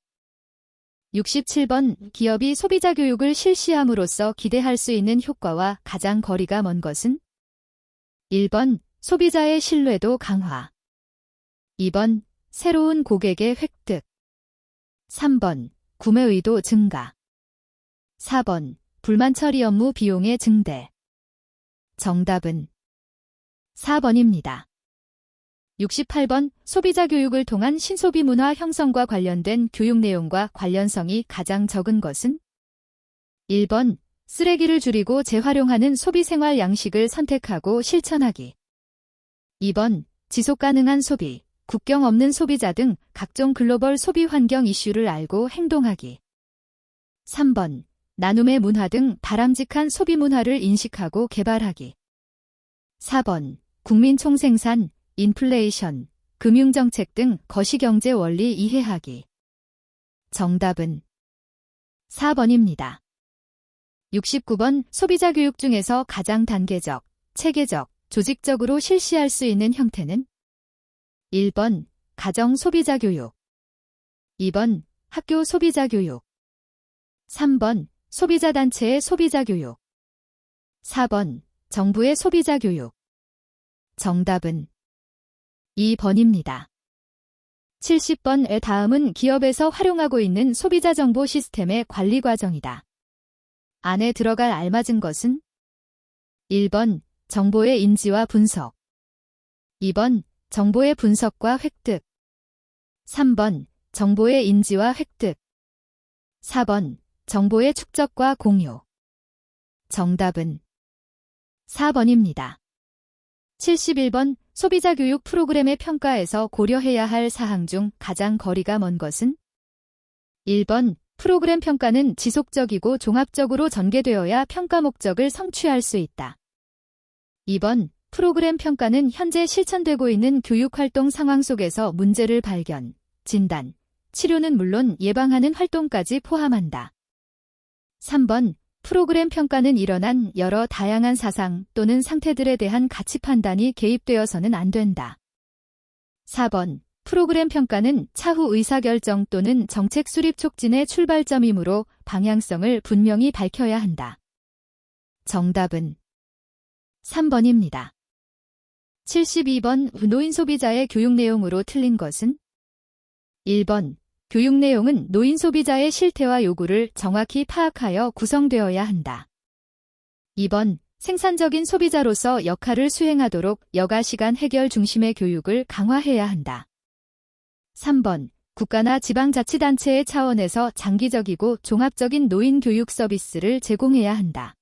67번 기업이 소비자 교육을 실시함으로써 기대할 수 있는 효과와 가장 거리가 먼 것은? 1번 소비자의 신뢰도 강화, 2번 새로운 고객의 획득, 3번 구매 의도 증가, 4번 불만 처리 업무 비용의 증대. 정답은 4번입니다. 68번 소비자 교육을 통한 신소비 문화 형성과 관련된 교육 내용과 관련성이 가장 적은 것은? 1번 쓰레기를 줄이고 재활용하는 소비 생활 양식을 선택하고 실천하기, 2번 지속 가능한 소비, 국경 없는 소비자 등 각종 글로벌 소비 환경 이슈를 알고 행동하기. 3번. 나눔의 문화 등 바람직한 소비 문화를 인식하고 개발하기. 4번. 국민 총생산, 인플레이션, 금융정책 등 거시경제 원리 이해하기. 정답은 4번입니다. 69번. 소비자 교육 중에서 가장 단계적, 체계적, 조직적으로 실시할 수 있는 형태는? 1번. 가정 소비자 교육. 2번. 학교 소비자 교육. 3번. 소비자 단체의 소비자 교육. 4번. 정부의 소비자 교육. 정답은 2번입니다. 70번의 다음은 기업에서 활용하고 있는 소비자 정보 시스템의 관리 과정이다. 안에 들어갈 알맞은 것은? 1번. 정보의 인지와 분석. 2번. 정보의 분석과 획득. 3번. 정보의 인지와 획득. 4번. 정보의 축적과 공유. 정답은 4번입니다. 71번. 소비자 교육 프로그램의 평가에서 고려해야 할 사항 중 가장 거리가 먼 것은? 1번. 프로그램 평가는 지속적이고 종합적으로 전개되어야 평가 목적을 성취할 수 있다. 2번. 프로그램 평가는 현재 실천되고 있는 교육활동 상황 속에서 문제를 발견, 진단, 치료는 물론 예방하는 활동까지 포함한다. 3번. 프로그램 평가는 일어난 여러 다양한 사상 또는 상태들에 대한 가치 판단이 개입되어서는 안 된다. 4번. 프로그램 평가는 차후 의사결정 또는 정책 수립 촉진의 출발점이므로 방향성을 분명히 밝혀야 한다. 정답은 3번입니다. 72번. 노인 소비자의 교육 내용으로 틀린 것은? 1번. 교육 내용은 노인 소비자의 실태와 요구를 정확히 파악하여 구성되어야 한다. 2번. 생산적인 소비자로서 역할을 수행하도록 여가시간 해결 중심의 교육을 강화해야 한다. 3번. 국가나 지방자치단체의 차원에서 장기적이고 종합적인 노인 교육 서비스를 제공해야 한다.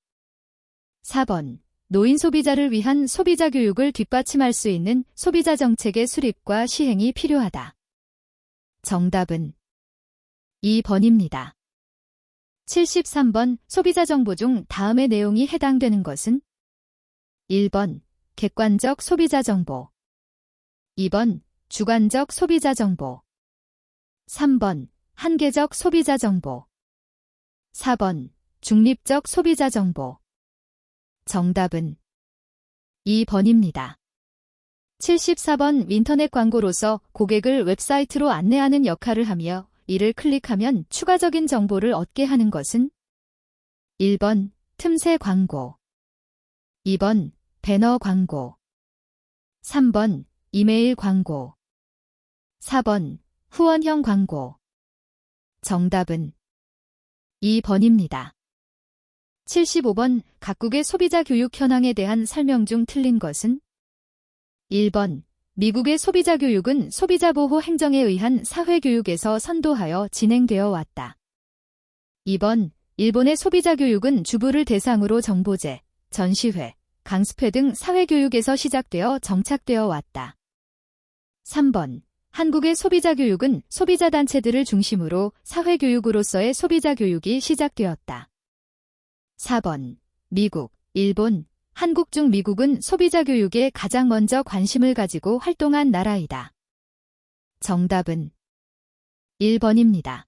4번. 노인 소비자를 위한 소비자 교육을 뒷받침할 수 있는 소비자 정책의 수립과 시행이 필요하다. 정답은 2번입니다. 73번. 소비자 정보 중 다음의 내용이 해당되는 것은? 1번. 객관적 소비자 정보. 2번. 주관적 소비자 정보. 3번. 한계적 소비자 정보. 4번. 중립적 소비자 정보. 정답은 2번입니다. 74번. 인터넷 광고로서 고객을 웹사이트로 안내하는 역할을 하며 이를 클릭하면 추가적인 정보를 얻게 하는 것은? 1번. 틈새 광고. 2번. 배너 광고. 3번. 이메일 광고. 4번. 후원형 광고. 정답은 2번입니다. 75번. 각국의 소비자 교육 현황에 대한 설명 중 틀린 것은? 1번. 미국의 소비자 교육은 소비자 보호 행정에 의한 사회교육에서 선도하여 진행되어 왔다. 2번. 일본의 소비자 교육은 주부를 대상으로 정보제, 전시회, 강습회 등 사회교육에서 시작되어 정착되어 왔다. 3번. 한국의 소비자 교육은 소비자 단체들을 중심으로 사회교육으로서의 소비자 교육이 시작되었다. 4번. 미국, 일본, 한국 중 미국은 소비자 교육에 가장 먼저 관심을 가지고 활동한 나라이다. 정답은 1번입니다.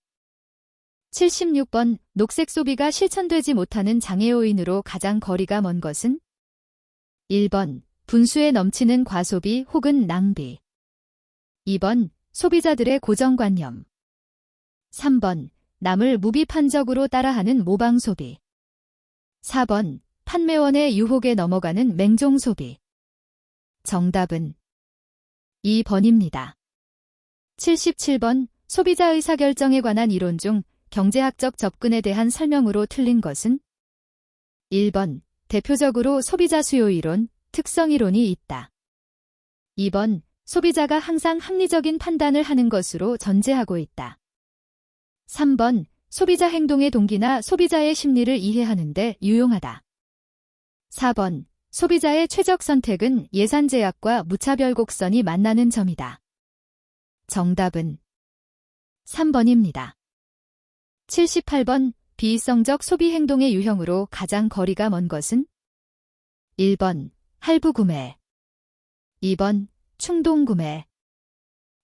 76번. 녹색 소비가 실천되지 못하는 장애 요인으로 가장 거리가 먼 것은? 1번. 분수에 넘치는 과소비 혹은 낭비. 2번. 소비자들의 고정관념. 3번. 남을 무비판적으로 따라하는 모방소비. 4번. 판매원의 유혹에 넘어가는 맹종소비. 정답은 2번입니다. 77번. 소비자 의사결정에 관한 이론 중 경제학적 접근에 대한 설명으로 틀린 것은? 1번. 대표적으로 소비자 수요 이론, 특성 이론이 있다. 2번. 소비자가 항상 합리적인 판단을 하는 것으로 전제하고 있다. 3번. 소비자 행동의 동기나 소비자의 심리를 이해하는 데 유용하다. 4번. 소비자의 최적 선택은 예산 제약과 무차별 곡선이 만나는 점이다. 정답은 3번입니다. 78번 비이성적 소비 행동의 유형으로 가장 거리가 먼 것은 1번 할부 구매, 2번 충동 구매,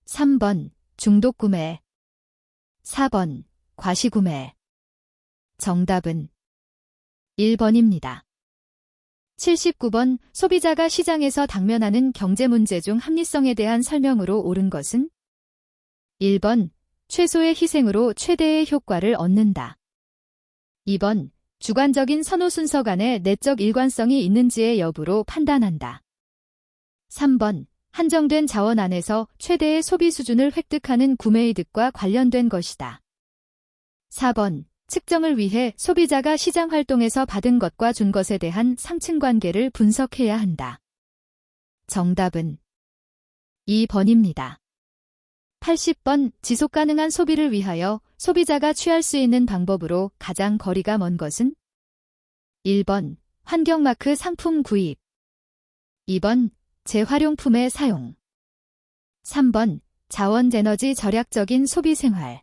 3번 중독 구매, 4번 과시 구매. 정답은 1번입니다. 79번 소비자가 시장에서 당면하는 경제 문제 중 합리성에 대한 설명으로 옳은 것은 1번 최소의 희생으로 최대의 효과를 얻는다. 2번 주관적인 선호 순서 간의 내적 일관성이 있는지의 여부로 판단한다. 3번 한정된 자원 안에서 최대의 소비 수준을 획득하는 구매이득과 관련된 것이다. 4번 측정을 위해 소비자가 시장 활동에서 받은 것과 준 것에 대한 상층관계를 분석해야 한다. 정답은 2번입니다. 80번 지속가능한 소비를 위하여 소비자가 취할 수 있는 방법으로 가장 거리가 먼 것은 1번 환경마크 상품 구입, 2번 재활용품의 사용, 3번 자원에너지 절약적인 소비 생활,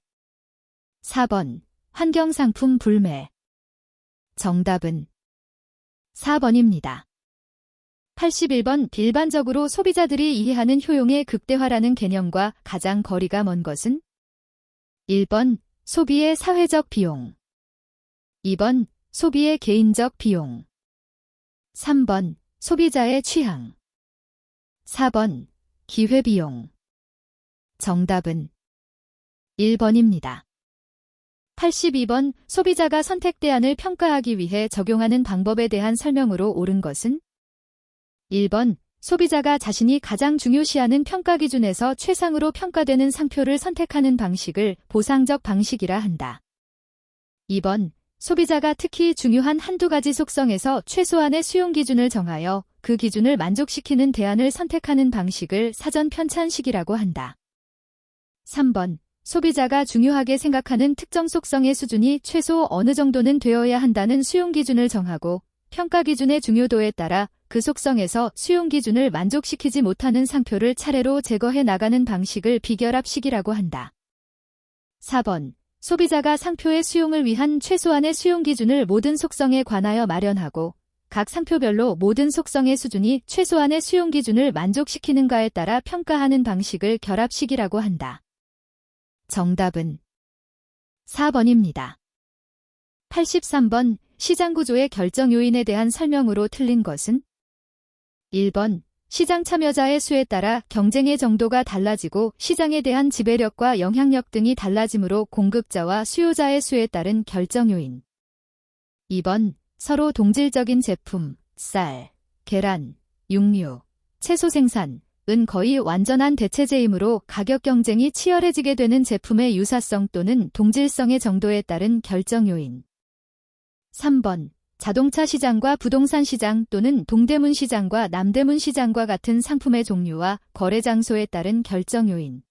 4번 환경상품 불매. 정답은 4번입니다. 81번 일반적으로 소비자들이 이해하는 효용의 극대화라는 개념과 가장 거리가 먼 것은 1번 소비의 사회적 비용, 2번 소비의 개인적 비용, 3번 소비자의 취향, 4번 기회비용. 정답은 1번입니다. 82번 소비자가 선택 대안을 평가하기 위해 적용하는 방법에 대한 설명으로 옳은 것은 1번 소비자가 자신이 가장 중요시하는 평가 기준에서 최상으로 평가되는 상표를 선택하는 방식을 보상적 방식이라 한다. 2번 소비자가 특히 중요한 한두 가지 속성에서 최소한의 수용 기준을 정하여 그 기준을 만족시키는 대안을 선택하는 방식을 사전 편찬식이라고 한다. 3번 소비자가 중요하게 생각하는 특정 속성의 수준이 최소 어느 정도는 되어야 한다는 수용 기준을 정하고 평가 기준의 중요도에 따라 그 속성에서 수용 기준을 만족시키지 못하는 상표를 차례로 제거해 나가는 방식을 비결합식이라고 한다. 4번 소비자가 상표의 수용을 위한 최소한의 수용 기준을 모든 속성에 관하여 마련하고 각 상표별로 모든 속성의 수준이 최소한의 수용 기준을 만족시키는가에 따라 평가하는 방식을 결합식이라고 한다. 정답은 4번입니다. 83번 시장 구조의 결정 요인에 대한 설명으로 틀린 것은 1번 시장 참여자의 수에 따라 경쟁의 정도가 달라지고 시장에 대한 지배력과 영향력 등이 달라지므로 공급자와 수요자의 수에 따른 결정 요인. 2번 서로 동질적인 제품, 쌀, 계란, 육류, 채소 생산, 은 거의 완전한 대체제이므로 가격 경쟁이 치열해지게 되는 제품의 유사성 또는 동질성의 정도에 따른 결정 요인. 3번 자동차 시장과 부동산 시장 또는 동대문 시장과 남대문 시장과 같은 상품의 종류와 거래 장소에 따른 결정 요인.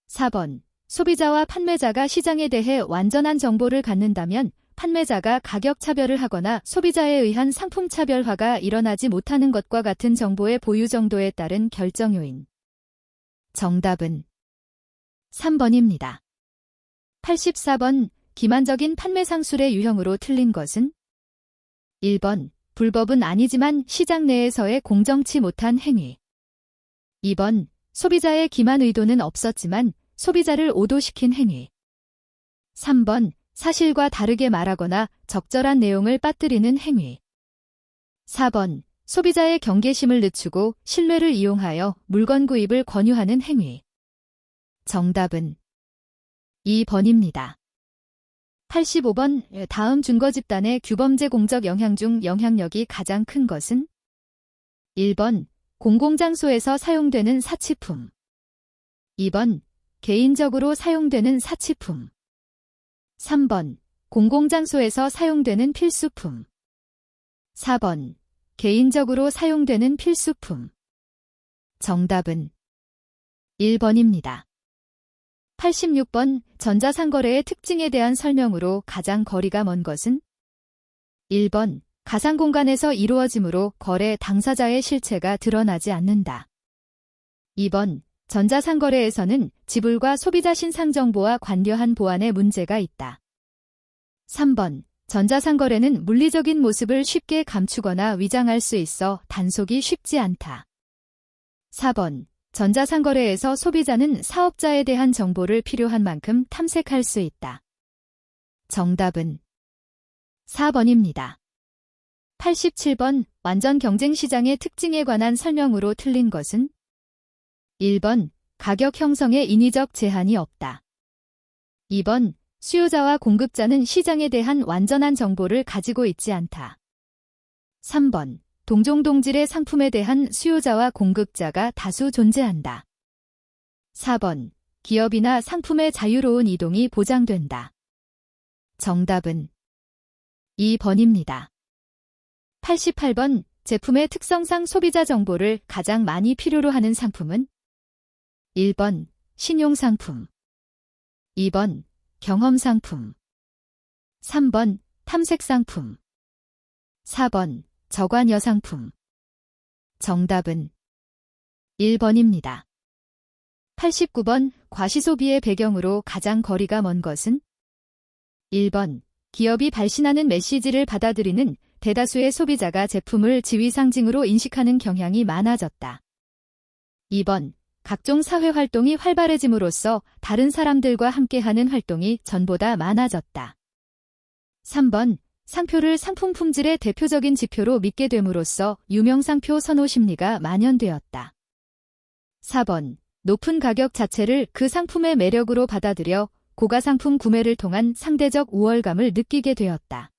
4번 소비자와 판매자가 시장에 대해 완전한 정보를 갖는다면 판매자가 가격 차별을 하거나 소비자에 의한 상품 차별화가 일어나지 못하는 것과 같은 정보의 보유 정도에 따른 결정 요인. 정답은 3번입니다. 84번 기만적인 판매 상술의 유형으로 틀린 것은 1번 불법은 아니지만 시장 내에서의 공정치 못한 행위. 2번 소비자의 기만 의도는 없었지만 소비자를 오도시킨 행위. 3번 사실과 다르게 말하거나 적절한 내용을 빠뜨리는 행위. 4번 소비자의 경계심을 늦추고 신뢰를 이용하여 물건 구입을 권유하는 행위. 정답은 2번입니다. 85번 다음 준거 집단의 규범제 공적 영향 중 영향력이 가장 큰 것은 1번 공공장소에서 사용되는 사치품, 2번 개인적으로 사용되는 사치품, 3번 공공장소에서 사용되는 필수품, 4번 개인적으로 사용되는 필수품. 정답은 1번입니다. 86번 전자상거래의 특징에 대한 설명으로 가장 거리가 먼 것은 1번 가상공간에서 이루어지므로 거래 당사자의 실체가 드러나지 않는다. 2번 전자상거래에서는 지불과 소비자 신상 정보와 관련한 보안에 문제가 있다. 3번. 전자상거래는 물리적인 모습을 쉽게 감추거나 위장할 수 있어 단속이 쉽지 않다. 4번. 전자상거래에서 소비자는 사업자에 대한 정보를 필요한 만큼 탐색할 수 있다. 정답은 4번입니다. 87번. 완전 경쟁시장의 특징에 관한 설명으로 틀린 것은? 1번. 가격 형성에 인위적 제한이 없다. 2번. 수요자와 공급자는 시장에 대한 완전한 정보를 가지고 있지 않다. 3번. 동종동질의 상품에 대한 수요자와 공급자가 다수 존재한다. 4번. 기업이나 상품의 자유로운 이동이 보장된다. 정답은 2번입니다. 88번. 제품의 특성상 소비자 정보를 가장 많이 필요로 하는 상품은? 1번. 신용상품. 2번. 경험상품. 3번. 탐색상품. 4번. 저관여상품. 정답은 1번입니다. 89번. 과시소비의 배경으로 가장 거리가 먼 것은? 1번. 기업이 발신하는 메시지를 받아들이는 대다수의 소비자가 제품을 지위 상징으로 인식하는 경향이 많아졌다. 2번. 각종 사회활동이 활발해짐으로써 다른 사람들과 함께하는 활동이 전보다 많아졌다. 3번. 상표를 상품 품질의 대표적인 지표로 믿게 됨으로써 유명상표 선호 심리가 만연되었다. 4번. 높은 가격 자체를 그 상품의 매력으로 받아들여 고가상품 구매를 통한 상대적 우월감을 느끼게 되었다.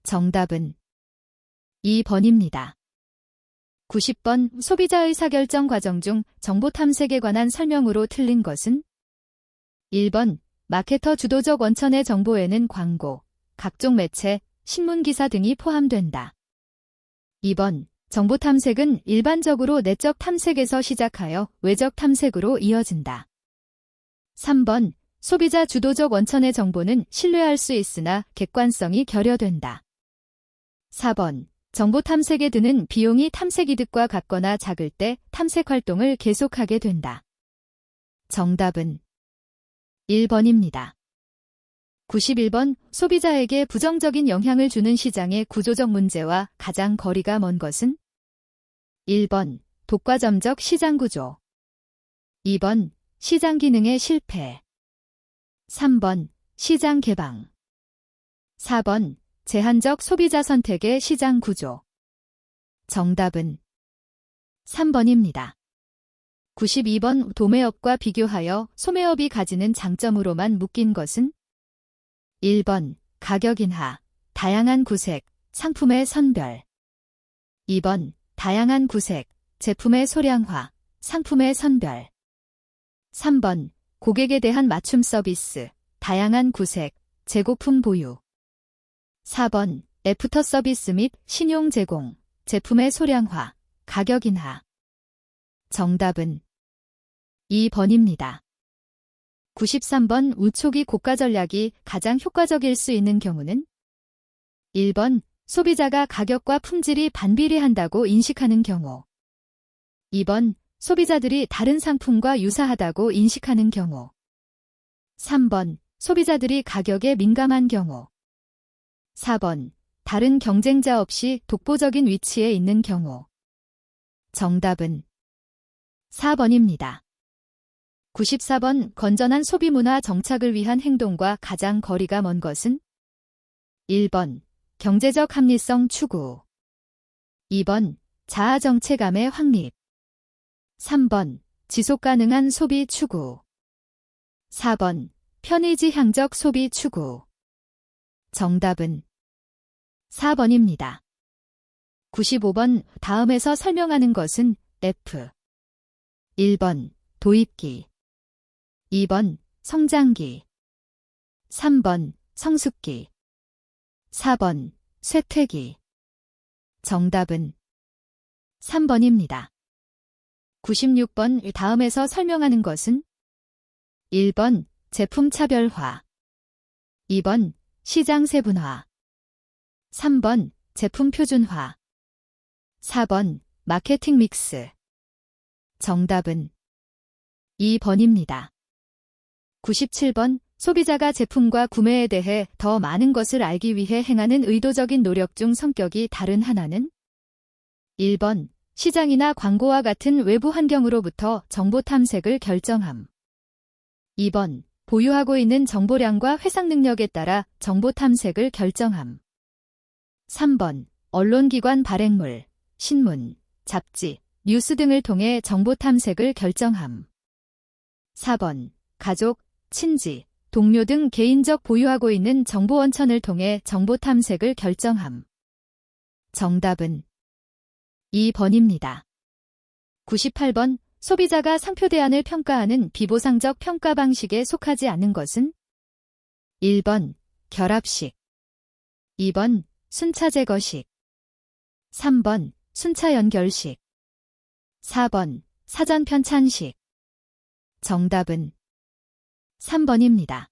정답은 2번입니다. 90번. 소비자 의사결정 과정 중 정보 탐색에 관한 설명으로 틀린 것은? 1번. 마케터 주도적 원천의 정보에는 광고, 각종 매체, 신문기사 등이 포함된다. 2번. 정보 탐색은 일반적으로 내적 탐색에서 시작하여 외적 탐색으로 이어진다. 3번. 소비자 주도적 원천의 정보는 신뢰할 수 있으나 객관성이 결여된다. 4번. 정보 탐색에 드는 비용이 탐색 이득과 같거나 작을 때 탐색 활동을 계속하게 된다. 정답은 1번입니다. 91번. 소비자에게 부정적인 영향을 주는 시장의 구조적 문제와 가장 거리가 먼 것은? 1번. 독과점적 시장 구조. 2번. 시장 기능의 실패. 3번. 시장 개방. 4번. 제한적 소비자 선택의 시장 구조. 정답은 3번입니다. 92번. 도매업과 비교하여 소매업이 가지는 장점으로만 묶인 것은? 1번. 가격 인하, 다양한 구색, 상품의 선별. 2번. 다양한 구색, 제품의 소량화, 상품의 선별. 3번. 고객에 대한 맞춤 서비스, 다양한 구색, 재고품 보유. 4번. 애프터 서비스 및 신용 제공, 제품의 소량화, 가격 인하. 정답은 2번입니다. 93번. 우초기 고가 전략이 가장 효과적일 수 있는 경우는? 1번. 소비자가 가격과 품질이 반비례한다고 인식하는 경우. 2번. 소비자들이 다른 상품과 유사하다고 인식하는 경우. 3번. 소비자들이 가격에 민감한 경우. 4번. 다른 경쟁자 없이 독보적인 위치에 있는 경우. 정답은 4번입니다. 94번. 건전한 소비문화 정착을 위한 행동과 가장 거리가 먼 것은? 1번. 경제적 합리성 추구. 2번. 자아 정체감의 확립. 3번. 지속가능한 소비 추구. 4번. 편의지향적 소비 추구. 정답은 4번입니다. 95번. 다음에서 설명하는 것은 F. 1번. 도입기. 2번. 성장기. 3번. 성숙기. 4번. 쇠퇴기. 정답은 3번입니다. 96번. 다음에서 설명하는 것은? 1번. 제품 차별화. 2번. 시장 세분화. 3번. 제품 표준화. 4번. 마케팅 믹스. 정답은 2번입니다. 97번. 소비자가 제품과 구매에 대해 더 많은 것을 알기 위해 행하는 의도적인 노력 중 성격이 다른 하나는 1번. 시장이나 광고와 같은 외부 환경으로부터 정보 탐색을 결정함. 2번. 보유하고 있는 정보량과 회상 능력에 따라 정보 탐색을 결정함. 3번. 언론기관 발행물, 신문, 잡지, 뉴스 등을 통해 정보 탐색을 결정함. 4번. 가족, 친지, 동료 등 개인적 보유하고 있는 정보 원천을 통해 정보 탐색을 결정함. 정답은 2번입니다. 98번. 소비자가 상표 대안을 평가하는 비보상적 평가 방식에 속하지 않는 것은 1번. 결합식 2번. 순차 제거식 3번. 순차 연결식 4번. 사전 편찬식 정답은 3번입니다.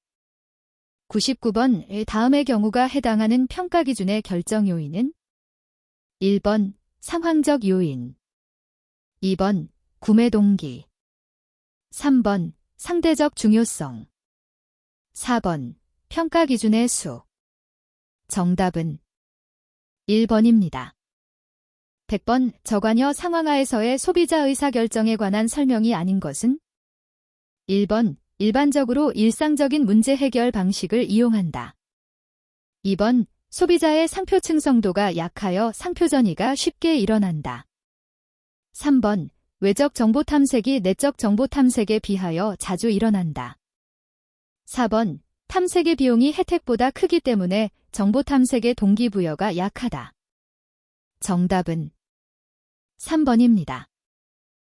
99번. 다음의 경우가 해당하는 평가 기준의 결정 요인은 1번. 상황적 요인 2번. 구매 동기 3번. 상대적 중요성 4번. 평가 기준의 수 정답은 1번입니다. 100번. 저관여 상황하에서의 소비자 의사결정에 관한 설명이 아닌 것은 1번. 일반적으로 일상적인 문제 해결 방식을 이용한다. 2번. 소비자의 상표 충성도가 약하여 상표 전이가 쉽게 일어난다. 3번. 외적 정보 탐색이 내적 정보 탐색에 비하여 자주 일어난다. 4번. 탐색의 비용이 혜택보다 크기 때문에 정보 탐색의 동기부여가 약하다. 정답은 3번입니다.